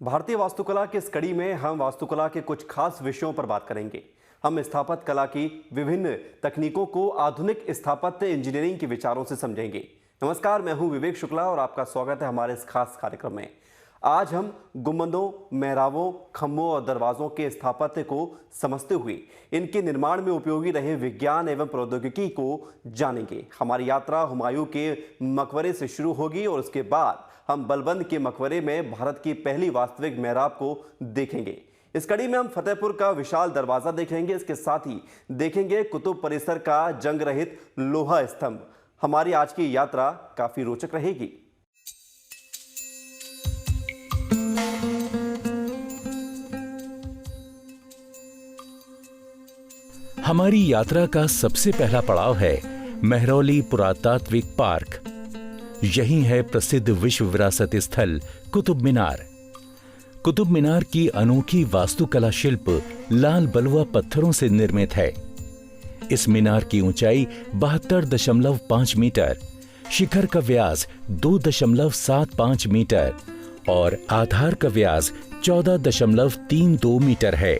भारतीय वास्तुकला की इस कड़ी में हम वास्तुकला के कुछ खास विषयों पर बात करेंगे। हम स्थापत्य कला की विभिन्न तकनीकों को आधुनिक स्थापत्य इंजीनियरिंग के विचारों से समझेंगे। नमस्कार, मैं हूं विवेक शुक्ला और आपका स्वागत है हमारे इस खास कार्यक्रम में। आज हम गुंबदों, मेहराबों, खंभों और दरवाजों के स्थापत्य को समझते हुए इनके निर्माण में उपयोगी रहे विज्ञान एवं प्रौद्योगिकी को जानेंगे। हमारी यात्रा हुमायूं के मकबरे से शुरू होगी और उसके बाद हम बलबंद के मकबरे में भारत की पहली वास्तविक मेहराब को देखेंगे। इस कड़ी में हम फतेहपुर का विशाल दरवाजा देखेंगे। इसके साथ ही देखेंगे कुतुब परिसर का जंग रहित लोहा स्तंभ। हमारी आज की यात्रा काफी रोचक रहेगी। हमारी यात्रा का सबसे पहला पड़ाव है महरौली पुरातात्विक पार्क। यही है प्रसिद्ध विश्व विरासत स्थल कुतुब मीनार। कुतुब मीनार की अनोखी वास्तुकला शिल्प लाल बलुआ पत्थरों से निर्मित है। इस मीनार की ऊंचाई 72.5 मीटर, शिखर का व्यास 2.75 मीटर और आधार का व्यास 14.32 मीटर है।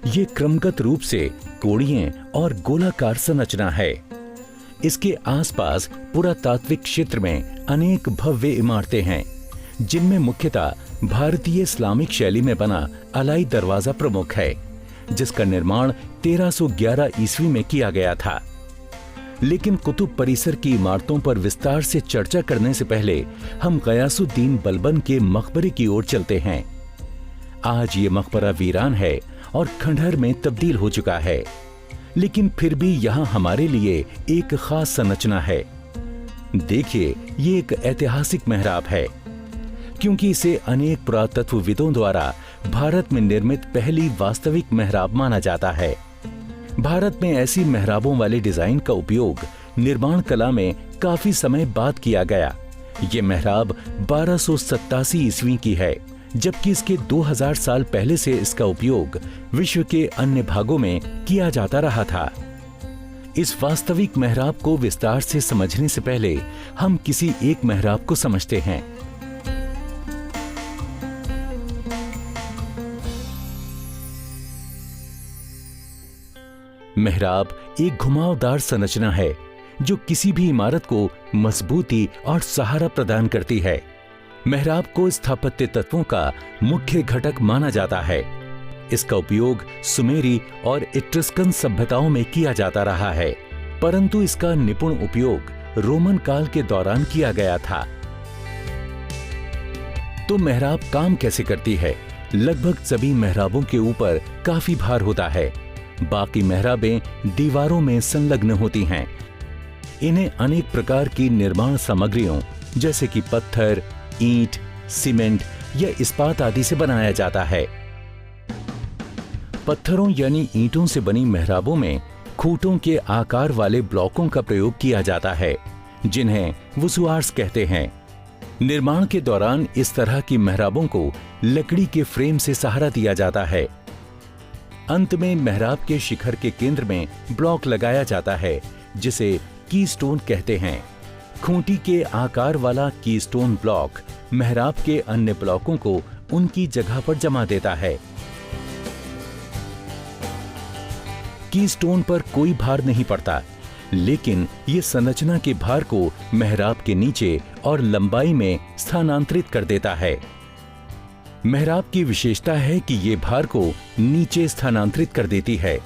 ये क्रमगत रूप से कोणीय और गोलाकार संरचना है। इसके आसपास पुरातात्विक क्षेत्र में अनेक भव्य इमारतें हैं, जिनमें मुख्यतः भारतीय इस्लामिक शैली में बना अलाई दरवाजा प्रमुख है, जिसका निर्माण 1311 ईस्वी में किया गया था। लेकिन कुतुब परिसर की इमारतों पर विस्तार से चर्चा करने से पहले हम गयासुद्दीन बलबन के मकबरे की ओर चलते हैं। आज ये मकबरा वीरान है और खंडहर में तब्दील हो चुका है, लेकिन फिर भी यहाँ हमारे लिए एक खास संरचना है। देखिए, ये एक ऐतिहासिक मेहराब है, क्योंकि इसे अनेक पुरातत्वविदों द्वारा भारत में निर्मित पहली वास्तविक मेहराब माना जाता है। भारत में ऐसी मेहराबों वाले डिजाइन का उपयोग निर्माण कला में काफी समय बाद किया गया। ये मेहराब 1287 ईस्वी की है, जबकि इसके 2000 साल पहले से इसका उपयोग विश्व के अन्य भागों में किया जाता रहा था। इस वास्तविक मेहराब को विस्तार से समझने से पहले हम किसी एक मेहराब को समझते हैं। मेहराब एक घुमावदार संरचना है जो किसी भी इमारत को मजबूती और सहारा प्रदान करती है। मेहराब को स्थापत्य तत्वों का मुख्य घटक माना जाता है। इसका उपयोग सुमेरी और इट्रस्कन सभ्यताओं में किया जाता रहा है, परंतु इसका निपुण उपयोग रोमन काल के दौरान किया गया था। तो मेहराब काम कैसे करती है? लगभग सभी मेहराबों के ऊपर काफी भार होता है। बाकी मेहराबें दीवारों में संलग्न होती हैं। इन्हें अनेक प्रकार की निर्माण सामग्रियों जैसे कि पत्थर, ईंट, सीमेंट या इस्पात आदि से बनाया जाता है। पत्थरों यानी ईंटों से बनी मेहराबों में खूंटों के आकार वाले ब्लॉकों का प्रयोग किया जाता है, जिन्हें वुसुआर्स कहते हैं। निर्माण के दौरान इस तरह की मेहराबों को लकड़ी के फ्रेम से सहारा दिया जाता है। अंत में मेहराब के शिखर के केंद्र में ब्लॉक लगाया जाता है, जिसे कीस्टोन कहते हैं। खूंटी के आकार वाला कीस्टोन ब्लॉक मेहराब के अन्य ब्लॉकों को उनकी जगह पर जमा देता है। कीस्टोन पर कोई भार नहीं पड़ता, लेकिन ये संरचना के भार को मेहराब के नीचे और लंबाई में स्थानांतरित कर देता है। मेहराब की विशेषता है कि ये भार को नीचे स्थानांतरित कर देती है।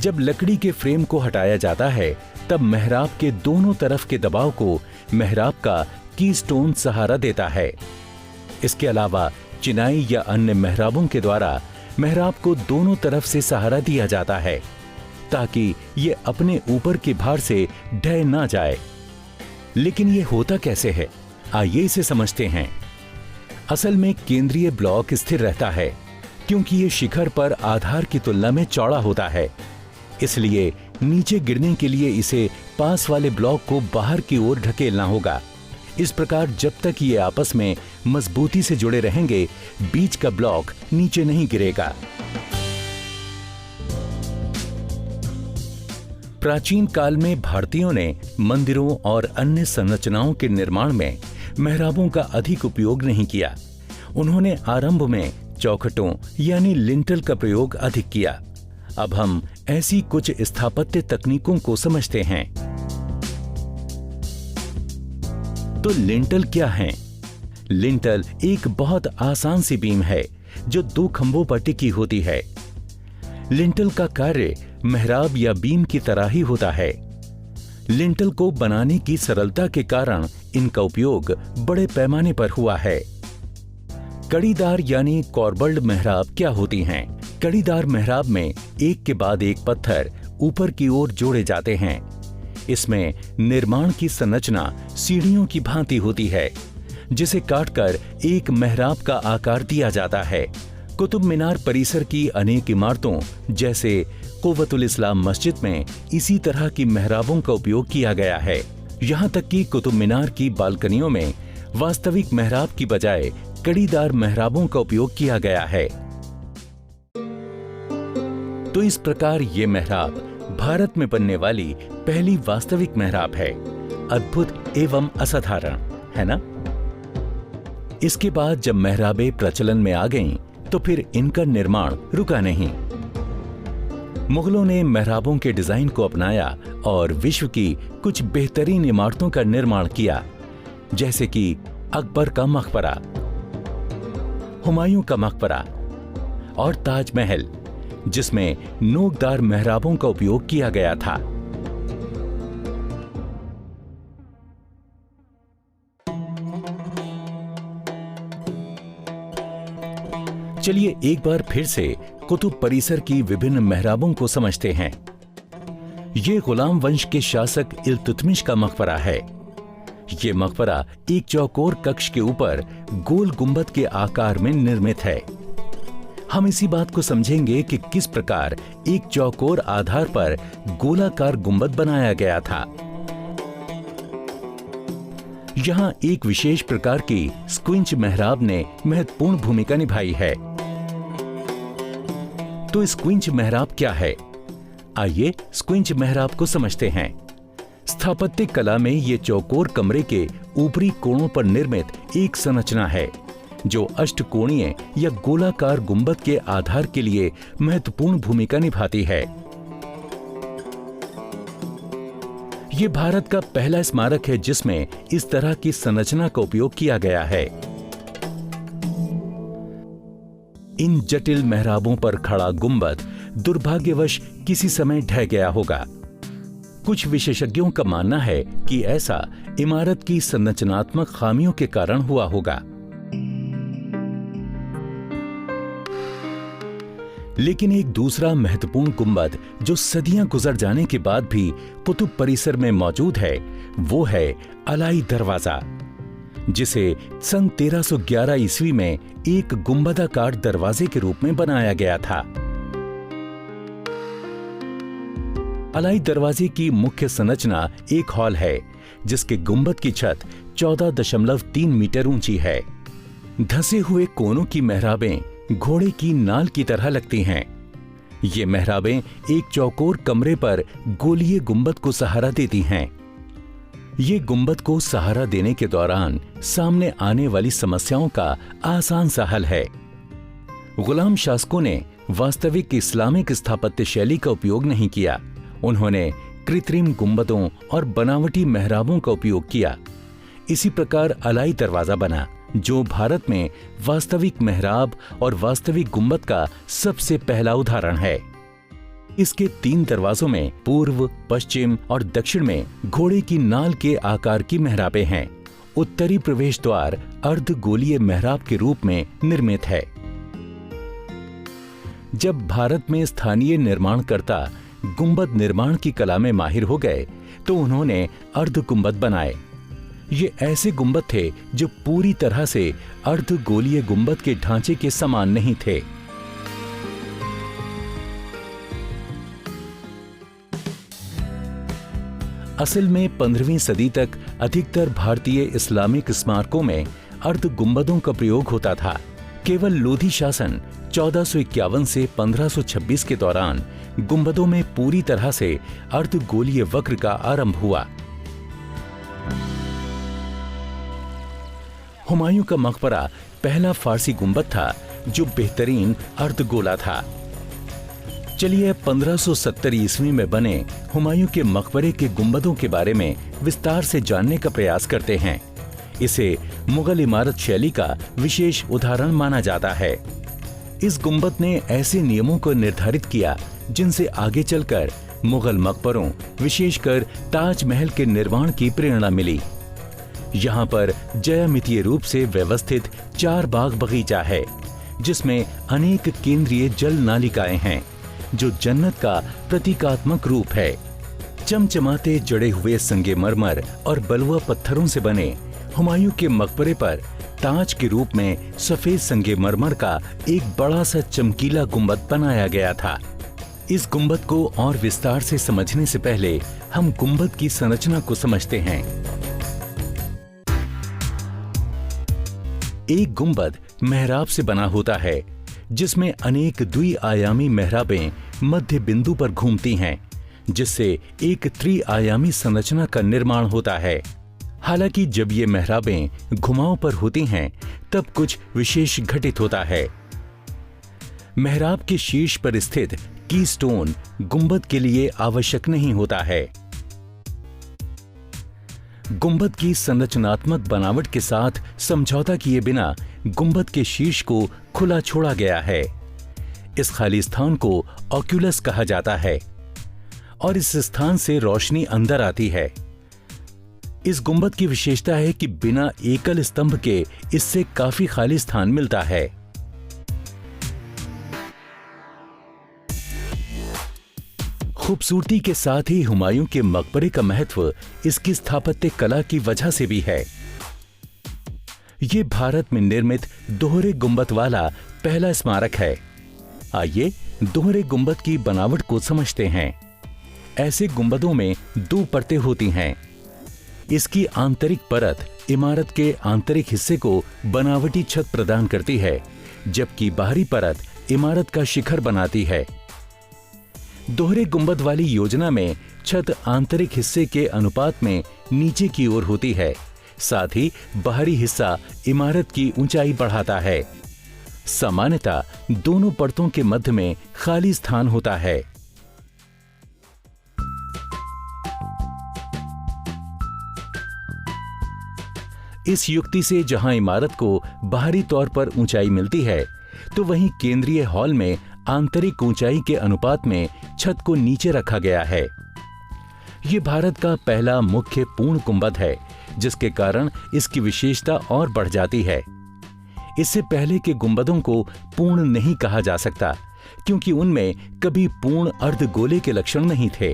जब लकड़ी के फ्रेम को हटाया जाता है, तब मेहराब के दोनों तरफ के दबाव को मेहराब का कीस्टोन सहारा देता है। इसके अलावा चिनाई या अन्य मेहराबों के द्वारा मेहराब को दोनों तरफ से सहारा दिया जाता है, ताकि ये अपने ऊपर के भार से ढह ना जाए। लेकिन ये होता कैसे है? आइए इसे समझते हैं। असल में केंद्रीय ब्लॉक स्थिर रहता है, क्योंकि ये शिखर पर आधार की तुलना में चौड़ा होता है। इसलिए नीचे गिरने के लिए इसे पास वाले ब्लॉक को बाहर की ओर ढकेलना होगा। इस प्रकार जब तक ये आपस में मजबूती से जुड़े रहेंगे, बीच का ब्लॉक नीचे नहीं गिरेगा। प्राचीन काल में भारतीयों ने मंदिरों और अन्य संरचनाओं के निर्माण में मेहराबों का अधिक उपयोग नहीं किया। उन्होंने आरंभ में चौखटों यानी लिंटल का प्रयोग अधिक किया। अब हम ऐसी कुछ स्थापत्य तकनीकों को समझते हैं। तो लिंटल क्या है? लिंटल एक बहुत आसान सी बीम है जो 2 खंभों पर टिकी होती है। लिंटल का कार्य मेहराब या बीम की तरह ही होता है। लिंटल को बनाने की सरलता के कारण इनका उपयोग बड़े पैमाने पर हुआ है। कड़ीदार यानी कॉर्बल्ड मेहराब क्या होती हैं? कड़ीदार मेहराब में एक के बाद एक पत्थर ऊपर की ओर जोड़े जाते हैं। इसमें निर्माण की संरचना सीढ़ियों की भांति होती है, जिसे काटकर एक मेहराब का आकार दिया जाता है। कुतुब मीनार परिसर की अनेक इमारतों जैसे कुव्वतुल इस्लाम मस्जिद में इसी तरह की मेहराबों का उपयोग किया गया है। यहाँ तक कि कुतुब मीनार की बालकनियों में वास्तविक मेहराब की बजाय कड़ीदार मेहराबों का उपयोग किया गया है। तो इस प्रकार ये मेहराब भारत में बनने वाली पहली वास्तविक मेहराब है। अद्भुत एवं असाधारण, है ना? इसके बाद जब मेहराबें प्रचलन में आ गईं, तो फिर इनका निर्माण रुका नहीं। मुगलों ने मेहराबों के डिजाइन को अपनाया और विश्व की कुछ बेहतरीन इमारतों का निर्माण किया, जैसे कि अकबर का मकबरा, हुमायूं का मकबरा और ताजमहल, जिसमें नोकदार मेहराबों का उपयोग किया गया था। चलिए एक बार फिर से कुतुब परिसर की विभिन्न मेहराबों को समझते हैं। ये गुलाम वंश के शासक इल्तुतमिश का मकबरा है। ये मकबरा एक चौकोर कक्ष के ऊपर गोल गुंबद के आकार में निर्मित है। हम इसी बात को समझेंगे कि किस प्रकार एक चौकोर आधार पर गोलाकार गुंबद बनाया गया था। यहां एक विशेष प्रकार की स्क्विंच मेहराब ने महत्वपूर्ण भूमिका निभाई है। तो स्क्विंच मेहराब क्या है? आइए स्क्विंच मेहराब को समझते हैं। स्थापत्य कला में ये चौकोर कमरे के ऊपरी कोणों पर निर्मित एक संरचना है, जो अष्टकोणीय या गोलाकार गुंबद के आधार के लिए महत्वपूर्ण भूमिका निभाती है। ये भारत का पहला स्मारक है जिसमें इस तरह की संरचना का उपयोग किया गया है। इन जटिल मेहराबों पर खड़ा गुंबद दुर्भाग्यवश किसी समय ढह गया होगा। कुछ विशेषज्ञों का मानना है कि ऐसा इमारत की संरचनात्मक खामियों के कारण हुआ होगा। लेकिन एक दूसरा महत्वपूर्ण गुंबद जो सदियां गुजर जाने के बाद भी कुतुब परिसर में मौजूद है, वो है अलाई दरवाजा, जिसे सन 1311 ईस्वी में एक गुंबदाकार दरवाजे के रूप में बनाया गया था। अलाई दरवाजे की मुख्य संरचना एक हॉल है, जिसके गुंबद की छत 14.3 मीटर ऊंची है। धंसे हुए कोनों की मेहराबें घोड़े की नाल की तरह लगती हैं। ये मेहराबें एक चौकोर कमरे पर गोलीय गुंबद को सहारा देती हैं। ये गुंबद को सहारा देने के दौरान सामने आने वाली समस्याओं का आसान सा हल है। गुलाम शासकों ने वास्तविक इस्लामिक स्थापत्य शैली का उपयोग नहीं किया। उन्होंने कृत्रिम गुंबदों और बनावटी मेहराबों का उपयोग किया। इसी प्रकार अलाई दरवाजा बना, जो भारत में वास्तविक मेहराब और वास्तविक गुंबद का सबसे पहला उदाहरण है। इसके 3 दरवाजों में पूर्व, पश्चिम और दक्षिण में घोड़े की नाल के आकार की मेहराबें हैं। उत्तरी प्रवेश द्वार अर्धगोलीय मेहराब के रूप में निर्मित है। जब भारत में स्थानीय निर्माणकर्ता गुंबद निर्माण की कला में माहिर हो गए, तो उन्होंने अर्ध गुंबद बनाए। ये ऐसे गुंबद थे जो पूरी तरह से अर्धगोलीय गुंबद के ढांचे के समान नहीं थे। असल में 15वीं सदी तक अधिकतर भारतीय इस्लामिक स्मारकों में अर्ध गुंबदों का प्रयोग होता था। केवल लोधी शासन 1451 से 1526 के दौरान गुंबदों में पूरी तरह से अर्धगोलीय वक्र का आरंभ हुआ। हुमायूं का मकबरा पहला फारसी गुंबद था जो बेहतरीन अर्धगोला था। चलिए 1570 ईस्वी में बने हुमायूं के मकबरे के गुंबदों के बारे में विस्तार से जानने का प्रयास करते हैं। इसे मुगल इमारत शैली का विशेष उदाहरण माना जाता है। इस गुंबद ने ऐसे नियमों को निर्धारित किया जिनसे आगे चलकर मुगल मकबरों, विशेषकर ताजमहल के निर्माण की प्रेरणा मिली। यहाँ पर ज्यामितीय रूप से व्यवस्थित 4 बाग बगीचा है, जिसमें अनेक केंद्रीय जल नालिकाएं हैं, जो जन्नत का प्रतीकात्मक रूप है। चमचमाते जड़े हुए संगमरमर और बलुआ पत्थरों से बने हुमायूं के मकबरे पर ताज के रूप में सफेद संगमरमर का एक बड़ा सा चमकीला गुंबद बनाया गया था। इस गुंबद को और विस्तार से समझने से पहले हम गुंबद की संरचना को समझते हैं। एक गुंबद मेहराब से बना होता है, जिसमें अनेक द्विआयामी मेहराबें मध्य बिंदु पर घूमती हैं, जिससे एक त्रिआयामी संरचना का निर्माण होता है। हालांकि जब ये मेहराबें घुमाव पर होती हैं, तब कुछ विशेष घटित होता है। मेहराब के शीर्ष पर स्थित कीस्टोन गुंबद के लिए आवश्यक नहीं होता है। गुंबद की संरचनात्मक बनावट के साथ समझौता किए बिना गुंबद के शीर्ष को खुला छोड़ा गया है। इस खाली स्थान को ऑक्यूलस कहा जाता है और इस स्थान से रोशनी अंदर आती है। इस गुंबद की विशेषता है कि बिना एकल स्तंभ के इससे काफी खाली स्थान मिलता है। खूबसूरती के साथ ही हुमायूं के मकबरे का महत्व इसकी स्थापत्य कला की वजह से भी है। ये भारत में निर्मित दोहरे गुंबद वाला पहला स्मारक है। आइए दोहरे गुंबद की बनावट को समझते हैं। ऐसे गुंबदों में 2 परतें होती हैं। इसकी आंतरिक परत इमारत के आंतरिक हिस्से को बनावटी छत प्रदान करती है, जबकि बाहरी परत इमारत का शिखर बनाती है। दोहरे गुंबद वाली योजना में छत आंतरिक हिस्से के अनुपात में नीचे की ओर होती है, साथ ही बाहरी हिस्सा इमारत की ऊंचाई बढ़ाता है। सामान्यतः दोनों परतों के मध्य में खाली स्थान होता है। इस युक्ति से जहां इमारत को बाहरी तौर पर ऊंचाई मिलती है, तो वहीं केंद्रीय हॉल में आंतरिक ऊंचाई के अनुपात में छत को नीचे रखा गया है। यह भारत का पहला मुख्य पूर्ण गुंबद है, जिसके कारण इसकी विशेषता और बढ़ जाती है। इससे पहले के गुंबदों को पूर्ण नहीं कहा जा सकता, क्योंकि उनमें कभी पूर्ण अर्धगोले के लक्षण नहीं थे।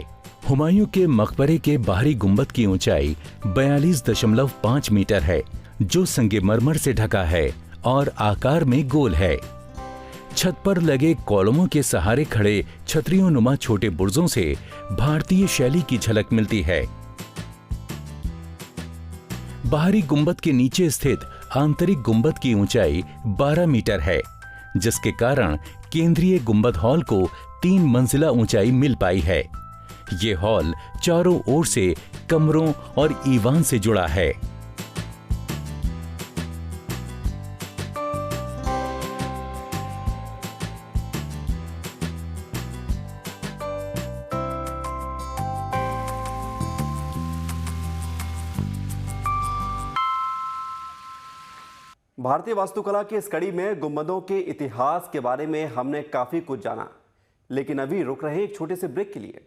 हुमायूं के मकबरे के बाहरी गुंबद की ऊंचाई 42.5 मीटर है, जो संगमरमर से ढका है और आकार में गोल है। छत पर लगे कॉलमों के सहारे खड़े छतरियों नुमा छोटे बुर्जों से भारतीय शैली की झलक मिलती है। बाहरी गुंबद के नीचे स्थित आंतरिक गुंबद की ऊंचाई 12 मीटर है, जिसके कारण केंद्रीय गुंबद हॉल को 3 मंजिला ऊंचाई मिल पाई है। ये हॉल चारों ओर से कमरों और ईवान से जुड़ा है। भारतीय वास्तुकला की इस कड़ी में गुंबदों के इतिहास के बारे में हमने काफी कुछ जाना, लेकिन अभी रुक रहे एक छोटे से ब्रेक के लिए।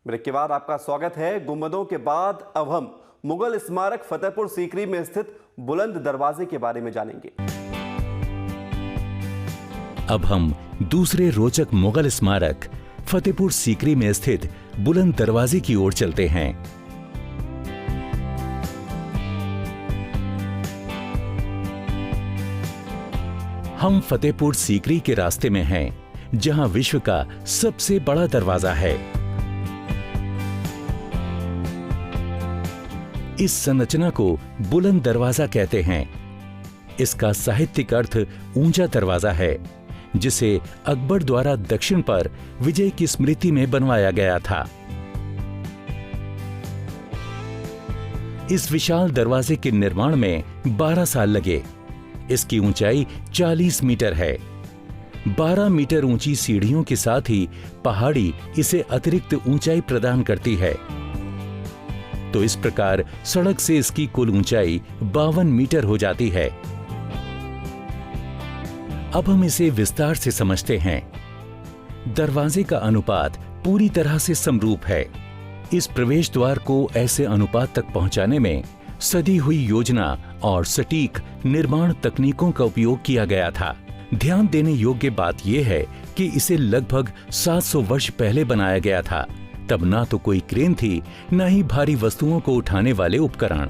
ब्रेक के बाद आपका स्वागत है। गुंबदों के बाद अब हम मुगल स्मारक फतेहपुर सीकरी में स्थित बुलंद दरवाजे के बारे में जानेंगे। अब हम दूसरे रोचक मुगल स्मारक फतेहपुर सीकरी में स्थित बुलंद दरवाजे की ओर चलते हैं। हम फतेहपुर सीकरी के रास्ते में हैं, जहां विश्व का सबसे बड़ा दरवाजा है। इस संरचना को बुलंद दरवाजा कहते हैं। इसका साहित्यिक अर्थ ऊंचा दरवाजा है, जिसे अकबर द्वारा दक्षिण पर विजय की स्मृति में बनवाया गया था। इस विशाल दरवाजे के निर्माण में 12 साल लगे। इसकी ऊंचाई 40 मीटर है। 12 मीटर ऊंची सीढ़ियों के साथ ही पहाड़ी इसे अतिरिक्त ऊंचाई प्रदान करती है। तो इस प्रकार सड़क से इसकी कुल ऊंचाई 52 मीटर हो जाती है। अब हम इसे विस्तार से समझते हैं। दरवाजे का अनुपात पूरी तरह से समरूप है। इस प्रवेश द्वार को ऐसे अनुपात तक पहुंचाने में सदी हुई योजना और सटीक निर्माण तकनीकों का उपयोग किया गया था। ध्यान देने योग्य बात यह है कि इसे लगभग 700 वर्ष पहले बनाया गया था। तब ना तो कोई क्रेन थी, न ही भारी वस्तुओं को उठाने वाले उपकरण।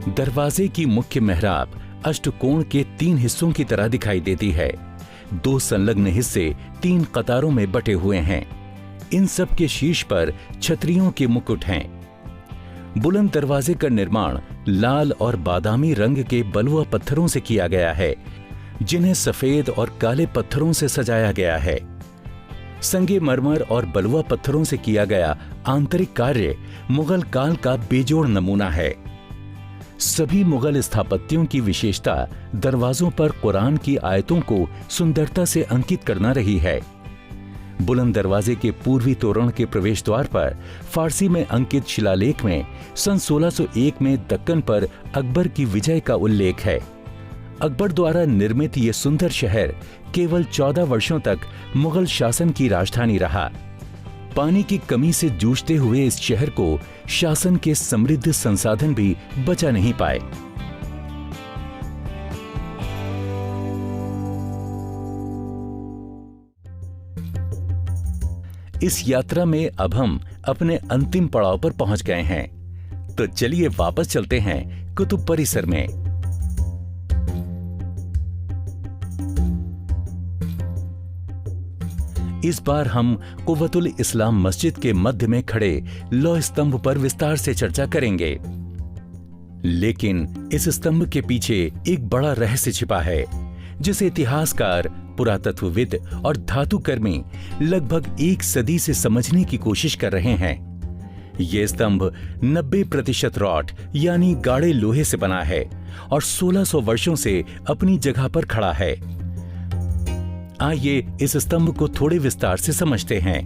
दरवाजे की मुख्य मेहराब अष्टकोण के 3 हिस्सों की तरह दिखाई देती है। 2 संलग्न हिस्से 3 कतारों में बटे हुए हैं। इन सब के शीर्ष पर छतरियों के मुकुट हैं। बुलंद दरवाजे का निर्माण लाल और बादामी रंग के बलुआ पत्थरों से किया गया है, जिन्हें सफेद और काले पत्थरों से सजाया गया है। संगमरमर और बलुआ पत्थरों से किया गया आंतरिक कार्य मुगल काल का बेजोड़ नमूना है। सभी मुगल स्थापत्यों की विशेषता दरवाजों पर कुरान की आयतों को सुंदरता से अंकित करना रही है। बुलंद दरवाजे के पूर्वी तोरण के प्रवेश द्वार पर फारसी में अंकित शिलालेख में सन 1601 में दक्कन पर अकबर की विजय का उल्लेख है। अकबर द्वारा निर्मित ये सुंदर शहर केवल 14 वर्षों तक मुगल शासन की राजधानी रहा। पानी की कमी से जूझते हुए इस शहर को शासन के समृद्ध संसाधन भी बचा नहीं पाए। इस यात्रा में अब हम अपने अंतिम पड़ाव पर पहुंच गए हैं। तो चलिए वापस चलते हैं कुतुब परिसर में। इस बार हम कुव्वतुल इस्लाम मस्जिद के मध्य में खड़े लौह स्तंभ पर विस्तार से चर्चा करेंगे। लेकिन इस स्तंभ के पीछे एक बड़ा रहस्य छिपा है, जिसे इतिहासकार, पुरातत्वविद और धातुकर्मी लगभग 1 सदी से समझने की कोशिश कर रहे हैं। यह स्तंभ 90% रॉड यानी गाढ़े लोहे से बना है और 1600 वर्षों से अपनी जगह पर खड़ा है। आइए इस स्तंभ को थोड़े विस्तार से समझते हैं।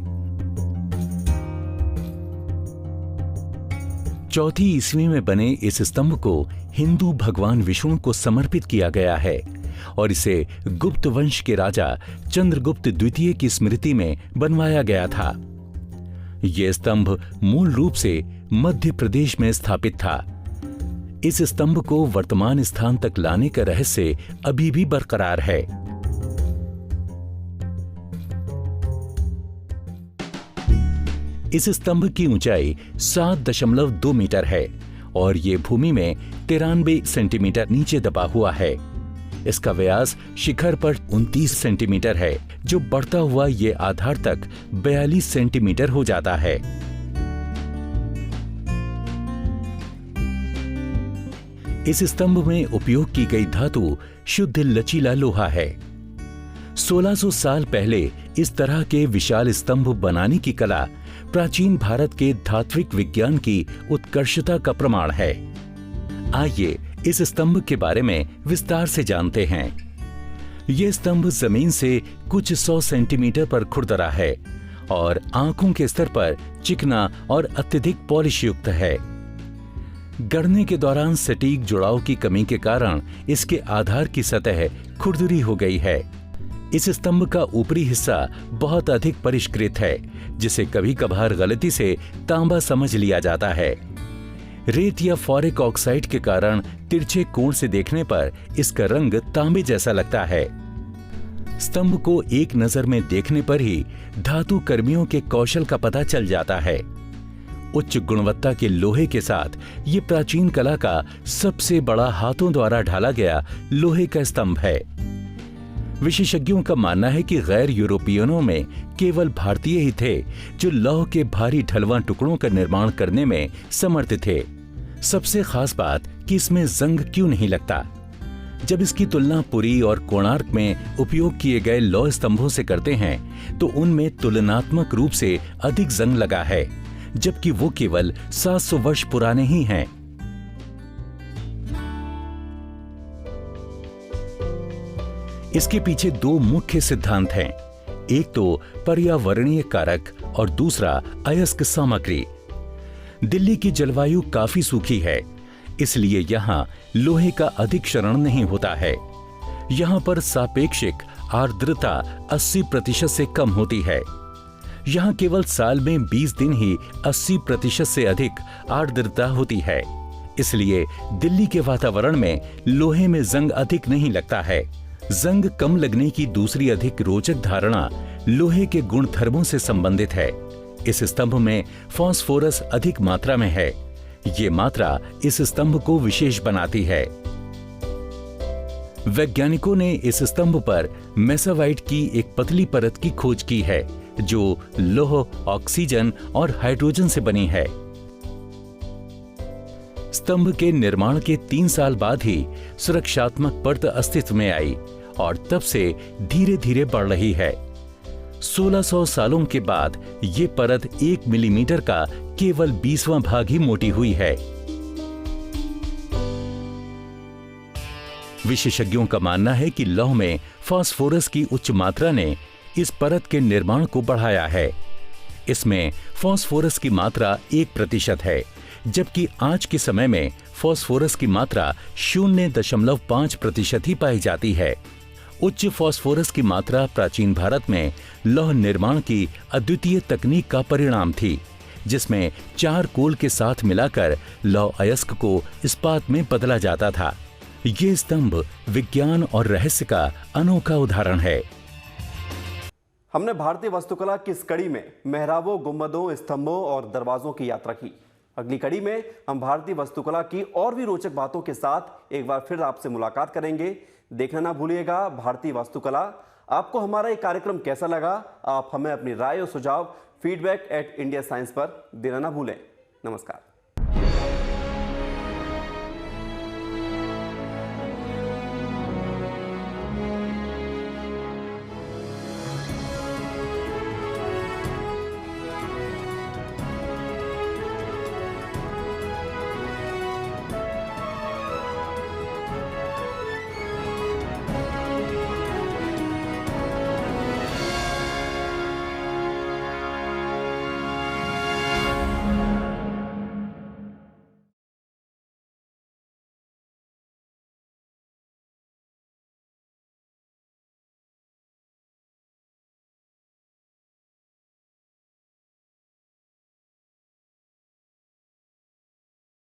4वीं ईस्वी में बने इस स्तंभ को हिंदू भगवान विष्णु को समर्पित किया गया है और इसे गुप्त वंश के राजा चंद्रगुप्त द्वितीय की स्मृति में बनवाया गया था। यह स्तंभ मूल रूप से मध्य प्रदेश में स्थापित था। इस स्तंभ को वर्तमान स्थान तक लाने का रहस्य अभी भी बरकरार है। इस स्तंभ की ऊंचाई 7.2 मीटर है और ये भूमि में 93 सेंटीमीटर नीचे दबा हुआ है। इसका व्यास शिखर पर 29 सेंटीमीटर है, जो बढ़ता हुआ ये आधार तक 42 सेंटीमीटर हो जाता है। इस स्तंभ में उपयोग की गई धातु शुद्ध लचीला लोहा है। 1600 साल पहले इस तरह के विशाल स्तंभ बनाने की कला प्राचीन भारत के धात्विक विज्ञान की उत्कर्षता का प्रमाण है। आइए इस स्तंभ के बारे में विस्तार से जानते हैं। यह स्तंभ जमीन से कुछ 100 सेंटीमीटर पर खुरदरा है और आंखों के स्तर पर चिकना और अत्यधिक पॉलिश युक्त है। गढ़ने के दौरान सटीक जुड़ाव की कमी के कारण इसके आधार की सतह खुरदरी हो गई है। इस स्तंभ का ऊपरी हिस्सा बहुत अधिक परिष्कृत है, जिसे कभी कभार गलती से तांबा समझ लिया जाता है। रेत या फॉरिक ऑक्साइड के कारण तिरछे कोण से देखने पर इसका रंग तांबे जैसा लगता है। स्तंभ को एक नजर में देखने पर ही धातु कर्मियों के कौशल का पता चल जाता है। उच्च गुणवत्ता के लोहे के साथ ये प्राचीन कला का सबसे बड़ा हाथों द्वारा ढाला गया लोहे का स्तंभ है। विशेषज्ञों का मानना है कि गैर यूरोपियनों में केवल भारतीय ही थे जो लौह के भारी ढलवां टुकड़ों का निर्माण करने में समर्थ थे। सबसे खास बात कि इसमें जंग क्यों नहीं लगता। जब इसकी तुलना पुरी और कोणार्क में उपयोग किए गए लौह स्तंभों से करते हैं तो उनमें तुलनात्मक रूप से अधिक जंग लगा है, जबकि वो केवल 700 वर्ष पुराने ही हैं। इसके पीछे दो मुख्य सिद्धांत हैं। एक तो पर्यावरणीय कारक और दूसरा अयस्क सामग्री। दिल्ली की जलवायु काफी सूखी है, इसलिए यहाँ लोहे का अधिक क्षरण नहीं होता है। यहाँ पर सापेक्षिक आर्द्रता 80% से कम होती है। यहाँ केवल साल में 20 दिन ही 80% से अधिक आर्द्रता होती है, इसलिए दिल्ली के वातावरण में लोहे में जंग अधिक नहीं लगता है। जंग कम लगने की दूसरी अधिक रोचक धारणा लोहे के गुणधर्मों से संबंधित है। इस स्तंभ में फास्फोरस अधिक मात्रा में है। ये मात्रा इस स्तंभ को विशेष बनाती है। वैज्ञानिकों ने इस स्तंभ पर मेसावाइट की एक पतली परत की खोज की है जो लौह, ऑक्सीजन और हाइड्रोजन से बनी है। स्तंभ के निर्माण के 3 साल बाद ही सुरक्षात्मक परत अस्तित्व में आई और तब से धीरे धीरे बढ़ रही है। 1600 सालों के बाद ये परत 1 मिलीमीटर का केवल 20वां भाग ही मोटी हुई है। विशेषज्ञों का मानना है कि लौह में फास्फोरस की उच्च मात्रा ने इस परत के निर्माण को बढ़ाया है। इसमें फास्फोरस की मात्रा 1% है, जबकि आज के समय में फास्फोरस की मात्रा 0.5% ही पाई जाती है। उच्च फास्फोरस की मात्रा प्राचीन भारत में लौह निर्माण की अद्वितीय तकनीक का परिणाम थी, जिसमें 4 कोल के साथ मिलाकर लौह अयस्क को इस्पात में बदला जाता था। ये स्तंभ विज्ञान और रहस्य का अनोखा उदाहरण है। हमने भारतीय वास्तुकला की इस कड़ी में मेहराबों, गुंबदों, स्तंभों और दरवाजों की यात्रा की। अगली कड़ी में हम भारतीय वास्तुकला की और भी रोचक बातों के साथ एक बार फिर आपसे मुलाकात करेंगे। देखना ना भूलिएगा भारतीय वास्तुकला। आपको हमारा ये कार्यक्रम कैसा लगा, आप हमें अपनी राय और सुझाव feedback@indiascience पर देना ना भूलें। नमस्कार।